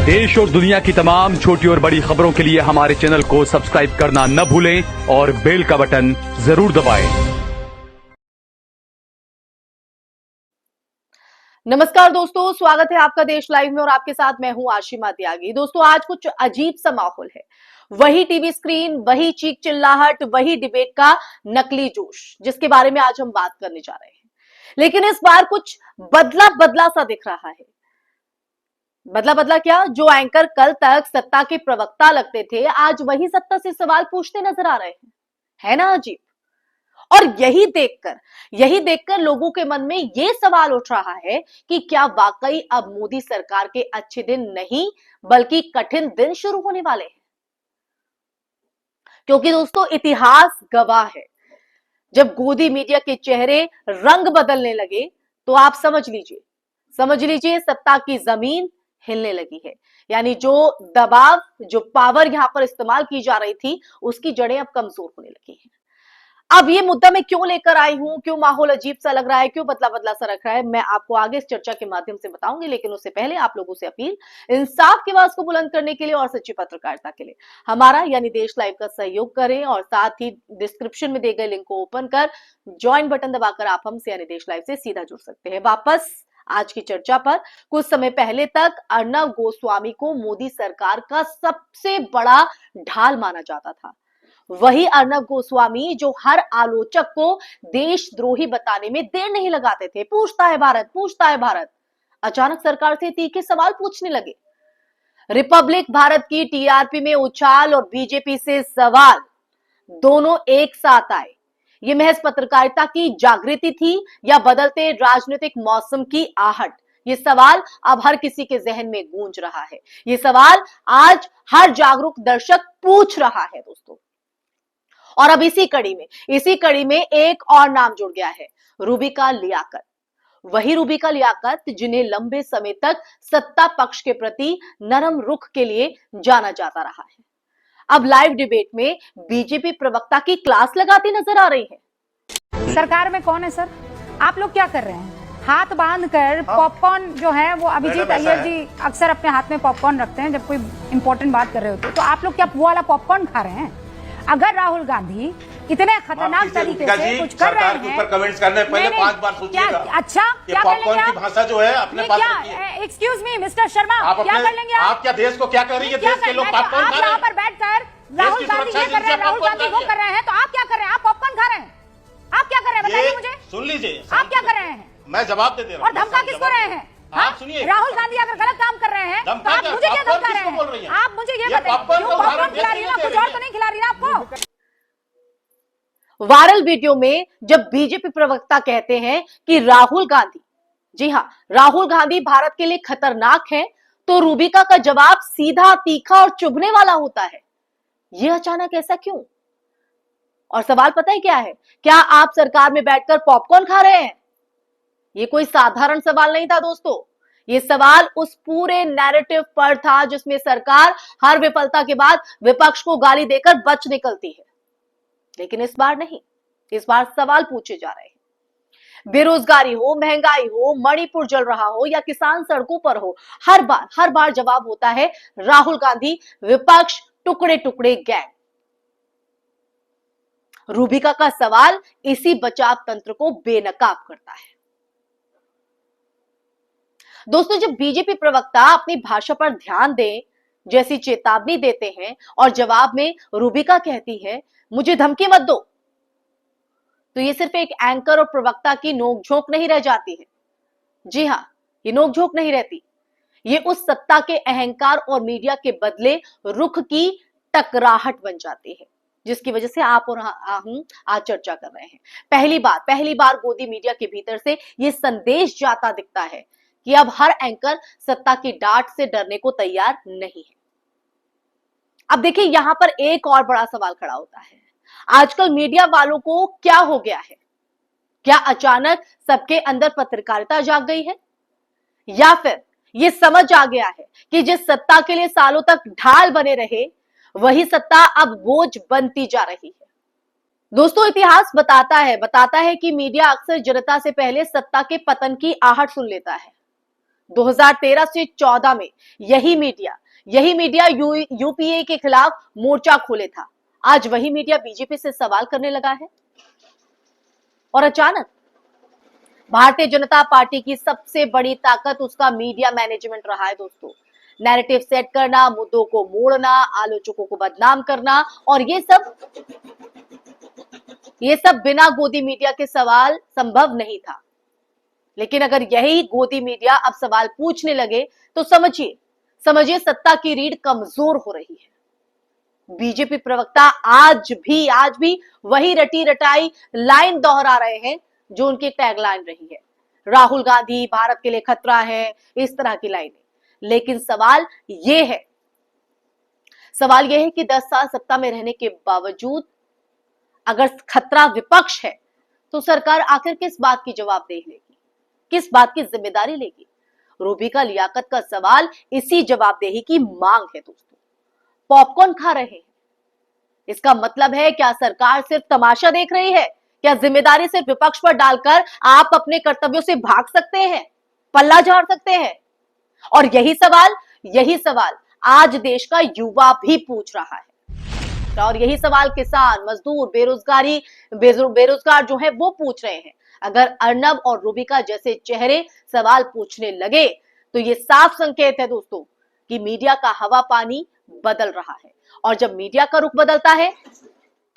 देश और दुनिया की तमाम छोटी और बड़ी खबरों के लिए हमारे चैनल को सब्सक्राइब करना न भूलें और बेल का बटन जरूर दबाएं। नमस्कार दोस्तों, स्वागत है आपका देश लाइव में और आपके साथ मैं हूं आशिमा त्यागी। दोस्तों, आज कुछ अजीब सा माहौल है। वही टीवी स्क्रीन, वही चीख चिल्लाहट, वही डिबेट का नकली जोश, जिसके बारे में आज हम बात करने जा रहे हैं। लेकिन इस बार कुछ बदला बदला सा दिख रहा है। बदला बदला क्या? जो एंकर कल तक सत्ता के प्रवक्ता लगते थे, आज वही सत्ता से सवाल पूछते नजर आ रहे हैं। है ना अजीब? और यही देखकर लोगों के मन में यह सवाल उठ रहा है कि क्या वाकई अब मोदी सरकार के अच्छे दिन नहीं बल्कि कठिन दिन शुरू होने वाले हैं। क्योंकि दोस्तों, इतिहास गवाह है, जब गोदी मीडिया के चेहरे रंग बदलने लगे तो आप समझ लीजिए सत्ता की जमीन हिलने लगी है। यानी जो दबाव, जो पावर यहां पर इस्तेमाल की जा रही थी, उसकी जड़ें अब कमजोर होने लगी हैं। अब ये मुद्दा मैं क्यों लेकर आई हूं, क्यों माहौल अजीब सा लग रहा है, क्यों बदला बदला सा रख रहा है, मैं आपको आगे इस चर्चा के माध्यम से बताऊंगी। लेकिन उससे पहले आप लोगों से अपील, इंसाफ की आवाज को बुलंद करने के लिए और सच्ची पत्रकारिता के लिए हमारा यानी देश लाइव का सहयोग करें और साथ ही डिस्क्रिप्शन में दिए गए लिंक को ओपन कर ज्वाइन बटन दबाकर आप हमसे यानी देश लाइव से सीधा जुड़ सकते हैं। वापस आज की चर्चा पर। कुछ समय पहले तक अर्नब गोस्वामी को मोदी सरकार का सबसे बड़ा ढाल माना जाता था। वही अर्नब गोस्वामी जो हर आलोचक को देशद्रोही बताने में देर नहीं लगाते थे। पूछता है भारत, अचानक सरकार से तीखे सवाल पूछने लगे। रिपब्लिक भारत की टीआरपी में उछाल और बीजेपी से सवाल, दोनों एक साथ आए। ये महज पत्रकारिता की जागृति थी या बदलते राजनीतिक मौसम की आहट? ये सवाल अब हर किसी के जहन में गूंज रहा है। ये सवाल आज हर जागरूक दर्शक पूछ रहा है दोस्तों। और अब इसी कड़ी में एक और नाम जुड़ गया है, रूबिका लियाकत। वही रूबिका लियाकत जिन्हें लंबे समय तक सत्ता पक्ष के प्रति नरम रुख के लिए जाना जाता रहा है, अब लाइव डिबेट में बीजेपी प्रवक्ता की क्लास लगाती नजर आ रही है। सरकार में कौन है सर? आप लोग क्या कर रहे हैं? हाथ बांध कर पॉपकॉर्न जो है वो अभिजीत अय्यर जी अक्सर अपने हाथ में पॉपकॉर्न रखते हैं जब कोई इंपॉर्टेंट बात कर रहे होते, तो आप लोग क्या वो वाला पॉपकॉर्न खा रहे हैं? अगर राहुल गांधी इतने खतरनाक तरीके से कुछ कर रहे हैं, पर कमेंट्स करने पहले 5 बार सोचिएगा। अच्छा, क्या कर लेंगे आप? भाषा जो है अपने पास रखिए। एक्सक्यूज मी मिस्टर शर्मा, क्या कर लेंगे आप? क्या देश को क्या कर रही है? देश के लोग पॉपकॉर्न खा रहे हैं। यहाँ पर बैठकर राहुल गांधी ये कर रहे हैं, राहुल गांधी वो कर रहे हैं, तो आप क्या कर रहे हैं? आप पॉपकॉर्न खा रहे हैं? आप क्या कर रहे हैं बताइए मुझे। सुन लीजिए, आप क्या कर रहे हैं? मैं जवाब दे रहा हूँ। और धमका किसको रहे हैं? आप सुनिए, राहुल गांधी अगर गलत काम कर रहे हैं तो आप मुझे क्या धमका रहे हैं? आप मुझे ये बताइए, पॉपकॉर्न खिला रही है ना, कुछ और तो नहीं खिला रही ना आपको? वायरल वीडियो में जब बीजेपी प्रवक्ता कहते हैं कि राहुल गांधी, जी हां, राहुल गांधी भारत के लिए खतरनाक है, तो रूबिका का जवाब सीधा, तीखा और चुभने वाला होता है। यह अचानक ऐसा क्यों? और सवाल पता है क्या है? क्या आप सरकार में बैठकर पॉपकॉर्न खा रहे हैं? यह कोई साधारण सवाल नहीं था दोस्तों। यह सवाल उस पूरे नैरेटिव पर था जिसमें सरकार हर विफलता के बाद विपक्ष को गाली देकर बच निकलती है। लेकिन इस बार नहीं, इस बार सवाल पूछे जा रहे हैं। बेरोजगारी हो, महंगाई हो, मणिपुर जल रहा हो या किसान सड़कों पर हो, हर बार जवाब होता है राहुल गांधी, विपक्ष, टुकड़े टुकड़े गैंग। रूबिका का सवाल इसी बचाव तंत्र को बेनकाब करता है। दोस्तों, जब बीजेपी प्रवक्ता अपनी भाषा पर ध्यान दें जैसी चेतावनी देते हैं और जवाब में रूबिका कहती है मुझे धमकी मत दो, तो ये सिर्फ एक एंकर और प्रवक्ता की नोकझोंक नहीं रह जाती है। जी हां, ये नोकझोंक नहीं रहती, ये उस सत्ता के अहंकार और मीडिया के बदले रुख की टकराहट बन जाती है, जिसकी वजह से आप और हम आज चर्चा कर रहे हैं। पहली बार गोदी मीडिया के भीतर से यह संदेश जाता दिखता है कि अब हर एंकर सत्ता की डांट से डरने को तैयार नहीं है। अब देखिए, यहां पर एक और बड़ा सवाल खड़ा होता है, आजकल मीडिया वालों को क्या हो गया है? क्या अचानक सबके अंदर पत्रकारिता जाग गई है, या फिर यह समझ आ गया है कि जिस सत्ता के लिए सालों तक ढाल बने रहे, वही सत्ता अब बोझ बनती जा रही है? दोस्तों, इतिहास बताता है कि मीडिया अक्सर जनता से पहले सत्ता के पतन की आहट सुन लेता है। 2013 से 14 में यही मीडिया यूपीए के खिलाफ मोर्चा खोले था। आज वही मीडिया बीजेपी से सवाल करने लगा है और अचानक भारतीय जनता पार्टी की सबसे बड़ी ताकत उसका मीडिया मैनेजमेंट रहा है दोस्तों। नैरेटिव सेट करना, मुद्दों को मोड़ना, आलोचकों को बदनाम करना, और ये सब बिना गोदी मीडिया के सवाल संभव नहीं था। लेकिन अगर यही गोदी मीडिया अब सवाल पूछने लगे तो समझिए सत्ता की रीढ़ कमजोर हो रही है। बीजेपी प्रवक्ता आज भी वही रटी रटाई लाइन दोहरा रहे हैं जो उनकी टैगलाइन रही है। राहुल गांधी भारत के लिए खतरा है, इस तरह की लाइनें। लेकिन सवाल ये है कि 10 साल सत्ता में रहने के बावजूद अगर खतरा विपक्ष है तो सरकार आखिर किस बात की जवाबदेही लेगी, किस बात की जिम्मेदारी लेगी? रूबी का लियाकत का सवाल इसी जवाबदेही की मांग है दोस्तों। पॉपकॉर्न खा रहे हैं, इसका मतलब है क्या सरकार सिर्फ तमाशा देख रही है? क्या जिम्मेदारी सिर्फ विपक्ष पर डालकर आप अपने कर्तव्यों से भाग सकते हैं, पल्ला झाड़ सकते हैं? और यही सवाल आज देश का युवा भी पूछ रहा है, और यही सवाल किसान, मजदूर, बेरोजगार जो है वो पूछ रहे हैं। अगर अर्नब और रूबिका जैसे चेहरे सवाल पूछने लगे तो ये साफ संकेत है दोस्तों कि मीडिया का हवा पानी बदल रहा है, और जब मीडिया का रुख बदलता है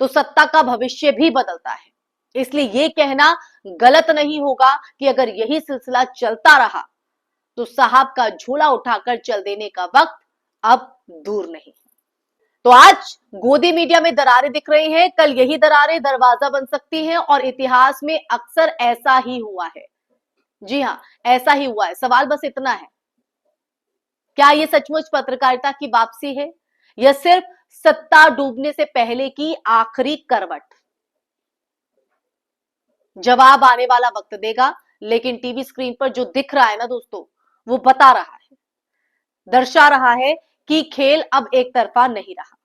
तो सत्ता का भविष्य भी बदलता है। इसलिए ये कहना गलत नहीं होगा कि अगर यही सिलसिला चलता रहा तो साहब का झोला उठाकर चल देने का वक्त अब दूर नहीं। तो आज गोदी मीडिया में दरारें दिख रही हैं, कल यही दरारें दरवाजा बन सकती हैं, और इतिहास में अक्सर ऐसा ही हुआ है। जी हां, ऐसा ही हुआ है। सवाल बस इतना है, क्या ये सचमुच पत्रकारिता की वापसी है या सिर्फ सत्ता डूबने से पहले की आखिरी करवट? जवाब आने वाला वक्त देगा, लेकिन टीवी स्क्रीन पर जो दिख रहा है ना दोस्तों, वो बता रहा है, दर्शा रहा है कि खेल अब एक तरफा नहीं रहा।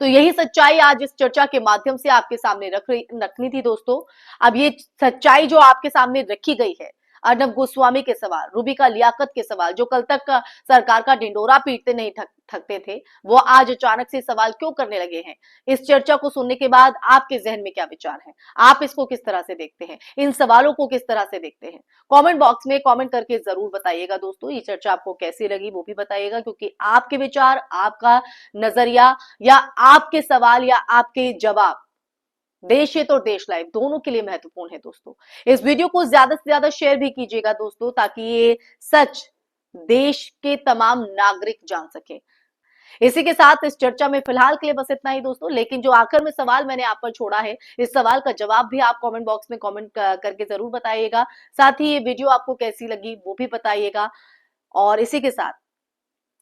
तो यही सच्चाई आज इस चर्चा के माध्यम से आपके सामने रखनी थी दोस्तों। अब ये सच्चाई जो आपके सामने रखी गई है, अर्नब गोस्वामी के सवाल, रूबी का लियाकत के सवाल, जो कल तक सरकार का ढिंडोरा पीटते नहीं थकते थे, वो आज अचानक से सवाल क्यों करने लगे हैं? इस चर्चा को सुनने के बाद आपके जहन में क्या विचार है? आप इसको किस तरह से देखते हैं? इन सवालों को किस तरह से देखते हैं? कमेंट बॉक्स में कमेंट करके जरूर बताइएगा दोस्तों। ये चर्चा आपको कैसी लगी वो भी बताइएगा, क्योंकि आपके विचार, आपका नजरिया, या आपके सवाल या आपके जवाब देश हित और देश लाइव दोनों के लिए महत्वपूर्ण है दोस्तों। इस वीडियो को ज्यादा से ज्यादा शेयर भी कीजिएगा दोस्तों, ताकि ये सच देश के तमाम नागरिक जान सके। इसी के साथ इस चर्चा में फिलहाल के लिए बस इतना ही दोस्तों। लेकिन जो आखिर में सवाल मैंने आप पर छोड़ा है, इस सवाल का जवाब भी आप कमेंट बॉक्स में कमेंट करके जरूर बताइएगा। साथ ही ये वीडियो आपको कैसी लगी वो भी बताइएगा, और इसी के साथ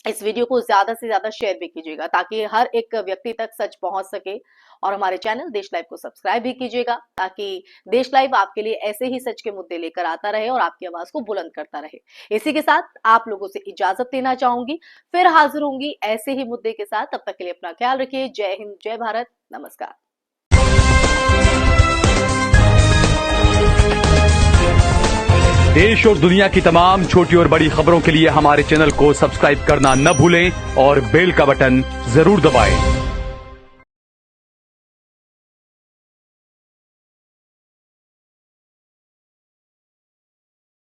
इस वीडियो को ज्यादा से ज्यादा शेयर भी कीजिएगा, ताकि हर एक व्यक्ति तक सच पहुंच सके। और हमारे चैनल देश लाइव को सब्सक्राइब भी कीजिएगा, ताकि देश लाइव आपके लिए ऐसे ही सच के मुद्दे लेकर आता रहे और आपकी आवाज को बुलंद करता रहे। इसी के साथ आप लोगों से इजाजत लेना चाहूंगी, फिर हाजिर होंगी ऐसे ही मुद्दे के साथ। तब तक के लिए अपना ख्याल रखिए। जय हिंद, जय भारत, नमस्कार। देश और दुनिया की तमाम छोटी और बड़ी खबरों के लिए हमारे चैनल को सब्सक्राइब करना न भूलें और बेल का बटन जरूर दबाएं।